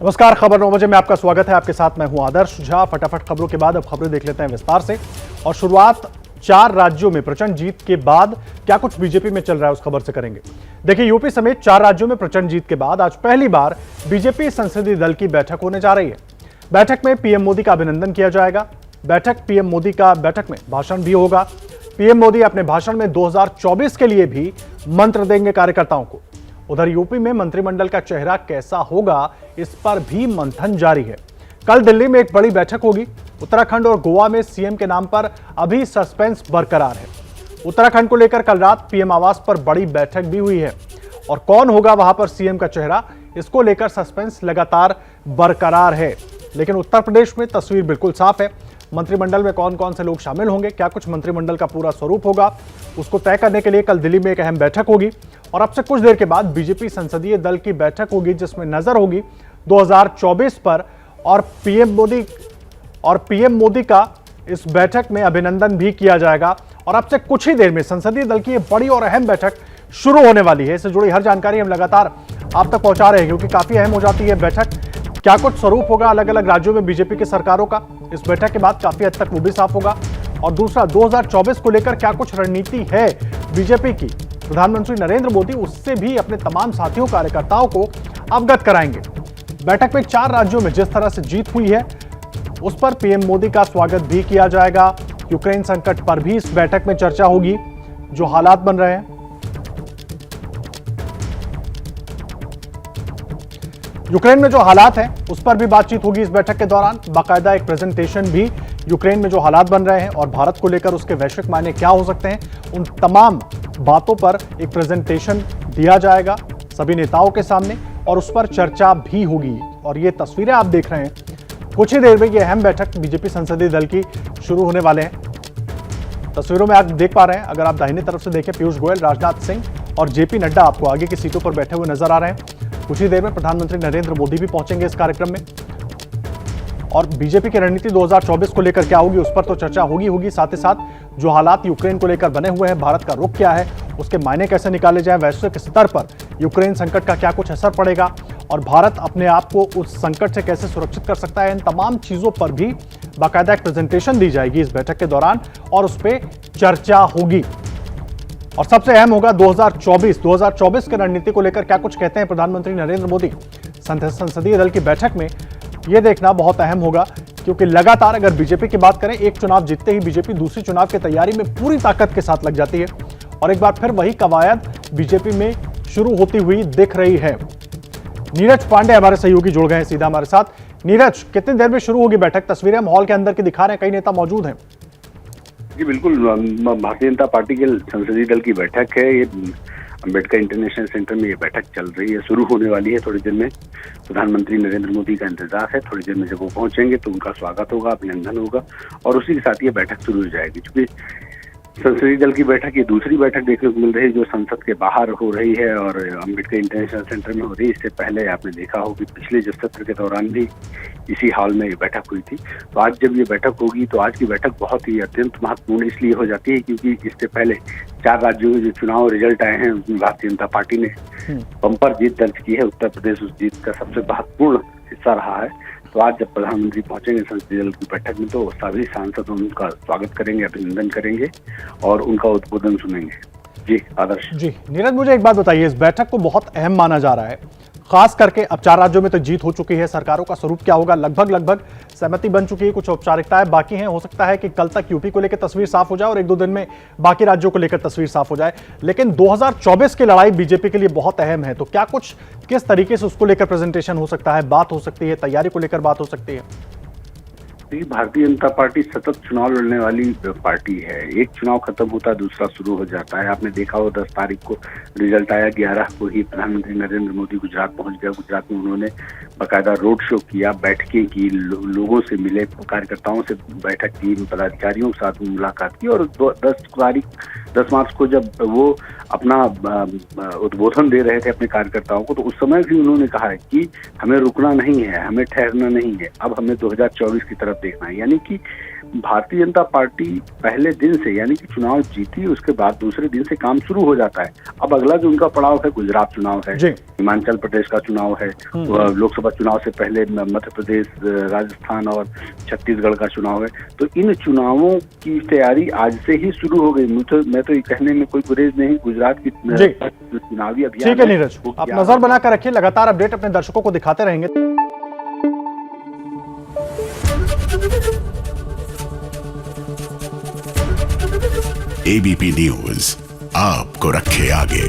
नमस्कार, खबर 9 बजे में आपका स्वागत है। आपके साथ मैं हूं आदर्श झा। फटाफट खबरों के बाद अब खबरें देख लेते हैं विस्तार से। और शुरुआत 4 राज्यों में प्रचंड जीत के बाद क्या कुछ बीजेपी में चल रहा है उस खबर से करेंगे। देखिए, यूपी समेत 4 राज्यों में प्रचंड जीत के बाद आज पहली बार बीजेपी संसदीय दल की बैठक होने जा रही है। बैठक में पीएम मोदी का अभिनंदन किया जाएगा। पीएम मोदी का बैठक में भाषण भी होगा। पीएम मोदी अपने भाषण में 2024 के लिए भी मंत्र देंगे कार्यकर्ताओं को। उधर यूपी में मंत्रिमंडल का चेहरा कैसा होगा, इस पर भी मंथन जारी है। कल दिल्ली में एक बड़ी बैठक होगी। उत्तराखंड और गोवा में सीएम के नाम पर अभी सस्पेंस बरकरार है। उत्तराखंड को लेकर कल रात पीएम आवास पर बड़ी बैठक भी हुई है और कौन होगा वहां पर सीएम का चेहरा, इसको लेकर सस्पेंस लगातार बरकरार है। लेकिन उत्तर प्रदेश में तस्वीर बिल्कुल साफ है। मंत्रिमंडल में कौन कौन से लोग शामिल होंगे, क्या कुछ मंत्रिमंडल का पूरा स्वरूप होगा, उसको तय करने के लिए कल दिल्ली में एक अहम बैठक होगी। और अब से कुछ देर के बाद बीजेपी संसदीय दल की बैठक होगी, जिसमें नजर होगी 2024 पर। और पीएम मोदी का इस बैठक में अभिनंदन भी किया जाएगा। और अब से कुछ ही देर में संसदीय दल की ये बड़ी और अहम बैठक शुरू होने वाली है। इससे जुड़ी हर जानकारी हम लगातार आप तक पहुंचा रहे हैं, क्योंकि काफी अहम हो जाती है बैठक। क्या कुछ स्वरूप होगा अलग अलग राज्यों में बीजेपी की सरकारों का, इस बैठक के बाद काफी हद तक वो भी साफ होगा। और दूसरा, 2024 को लेकर क्या कुछ रणनीति है बीजेपी की, प्रधानमंत्री नरेंद्र मोदी उससे भी अपने तमाम साथियों कार्यकर्ताओं को अवगत कराएंगे। बैठक में 4 राज्यों में जिस तरह से जीत हुई है, उस पर पीएम मोदी का स्वागत भी किया जाएगा। यूक्रेन संकट पर भी इस बैठक में चर्चा होगी, जो हालात बन रहे हैं। यूक्रेन में जो हालात हैं उस पर भी बातचीत होगी इस बैठक के दौरान। बाकायदा एक प्रेजेंटेशन भी यूक्रेन में जो हालात बन रहे हैं और भारत को लेकर उसके वैश्विक मायने क्या हो सकते हैं, उन तमाम बातों पर एक प्रेजेंटेशन दिया जाएगा सभी नेताओं के सामने और उस पर चर्चा भी होगी। और ये तस्वीरें आप देख रहे हैं, कुछ ही देर में ये अहम बैठक बीजेपी संसदीय दल की शुरू होने वाले हैं। तस्वीरों में आप देख पा रहे हैं, अगर आप दाहिनी तरफ से देखें, पीयूष गोयल, राजनाथ सिंह और जेपी नड्डा आपको आगे की सीटों पर बैठे हुए नजर आ रहे हैं। कुछ ही देर में प्रधानमंत्री नरेंद्र मोदी भी पहुंचेंगे इस कार्यक्रम में। और बीजेपी की रणनीति 2024 को लेकर क्या होगी, उस पर तो चर्चा होगी। साथ ही साथ जो हालात यूक्रेन को लेकर बने हुए हैं, भारत का रुख क्या है, उसके मायने कैसे निकाले जाएं, वैश्विक स्तर पर यूक्रेन संकट का क्या कुछ असर पड़ेगा और भारत अपने आप को उस संकट से कैसे सुरक्षित कर सकता है, इन तमाम चीजों पर भी बाकायदा एक प्रेजेंटेशन दी जाएगी इस बैठक के दौरान और उस पर चर्चा होगी। और सबसे अहम होगा 2024 की रणनीति को लेकर क्या कुछ कहते हैं प्रधानमंत्री नरेंद्र मोदी। संसदीय दल की बैठक में यह देखना बहुत अहम होगा, क्योंकि लगातार अगर बीजेपी की बात करें, एक चुनाव जीतते ही बीजेपी दूसरी चुनाव की तैयारी में पूरी ताकत के साथ लग जाती है और एक बार फिर वही कवायद बीजेपी में शुरू होती हुई दिख रही है। नीरज पांडे हमारे सहयोगी जुड़ गए हैं सीधा हमारे साथ। नीरज, कितनी देर में शुरू होगी बैठक? तस्वीरें हम हॉल के अंदर की दिखा रहे हैं, कई नेता मौजूद हैं। जी बिल्कुल, भारतीय जनता पार्टी के संसदीय दल की बैठक है। ये अम्बेडकर इंटरनेशनल सेंटर में ये बैठक चल रही है, शुरू होने वाली है थोड़ी देर में। प्रधानमंत्री नरेंद्र मोदी का इंतजार है, थोड़ी देर में जब वो पहुंचेंगे तो उनका स्वागत होगा, अभिनंदन होगा और उसी के साथ ये बैठक शुरू हो जाएगी। क्योंकि संसदीय दल की बैठक ये दूसरी बैठक देखने को मिल रही है जो संसद के बाहर हो रही है और अम्बेडकर इंटरनेशनल सेंटर में हो रही है। इससे पहले आपने देखा हो कि पिछले जो सत्र के दौरान भी इसी हॉल में ये बैठक हुई थी। तो आज जब ये बैठक होगी तो आज की बैठक बहुत ही अत्यंत महत्वपूर्ण इसलिए हो जाती है क्योंकि इससे पहले 4 राज्यों में जो चुनाव रिजल्ट आए हैं उसमें भारतीय जनता पार्टी ने बम्पर जीत दर्ज की है। उत्तर प्रदेश उस जीत का सबसे महत्वपूर्ण हिस्सा रहा है। तो आज जब प्रधानमंत्री पहुंचेंगे संसदीय दल की बैठक में तो सभी सांसद उनका स्वागत करेंगे, अभिनंदन करेंगे और उनका उद्बोधन सुनेंगे। जी आदर्श जी। नीरज, मुझे एक बात बताइए, इस बैठक को बहुत अहम माना जा रहा है, खास करके अब 4 राज्यों में तो जीत हो चुकी है। सरकारों का स्वरूप क्या होगा, लगभग सहमति बन चुकी है, कुछ औपचारिकताएं बाकी हैं। हो सकता है कि कल तक यूपी को लेकर तस्वीर साफ हो जाए और 1-2 दिन में बाकी राज्यों को लेकर तस्वीर साफ हो जाए। लेकिन 2024 की लड़ाई बीजेपी के लिए बहुत अहम है, तो क्या कुछ किस तरीके से उसको लेकर प्रेजेंटेशन हो सकता है, बात हो सकती है, तैयारी को लेकर बात हो सकती है? भारतीय जनता पार्टी सतत चुनाव लड़ने वाली पार्टी है। एक चुनाव खत्म होता है, दूसरा शुरू हो जाता है। आपने देखा हो 10 तारीख को रिजल्ट आया, 11 को ही प्रधानमंत्री नरेंद्र मोदी गुजरात पहुंच गया। गुजरात में उन्होंने बाकायदा रोड शो किया, बैठकें की, लोगों से मिले, कार्यकर्ताओं से बैठक की, पदाधिकारियों के साथ मुलाकात की और 10 मार्च को जब वो अपना उद्बोधन दे रहे थे अपने कार्यकर्ताओं को तो उस समय भी उन्होंने कहा है कि हमें रुकना नहीं है, हमें ठहरना नहीं है, अब हमें 2024 की तरफ देखना है। यानी कि भारतीय जनता पार्टी पहले दिन से, यानी कि चुनाव जीती उसके बाद दूसरे दिन से काम शुरू हो जाता है। अब अगला जो उनका पड़ाव है गुजरात चुनाव है, हिमाचल प्रदेश का चुनाव है, लोकसभा चुनाव से पहले मध्य प्रदेश, राजस्थान और छत्तीसगढ़ का चुनाव है। तो इन चुनावों की तैयारी आज से ही शुरू हो गई। मैं तो ये कहने में कोई गुरेज नहीं, गुजरात की चुनावी अभियान। ठीक है नीरज, आप नजर बनाकर रखिए, लगातार अपडेट अपने दर्शकों को दिखाते रहेंगे। एबीपी न्यूज आपको रखे आगे।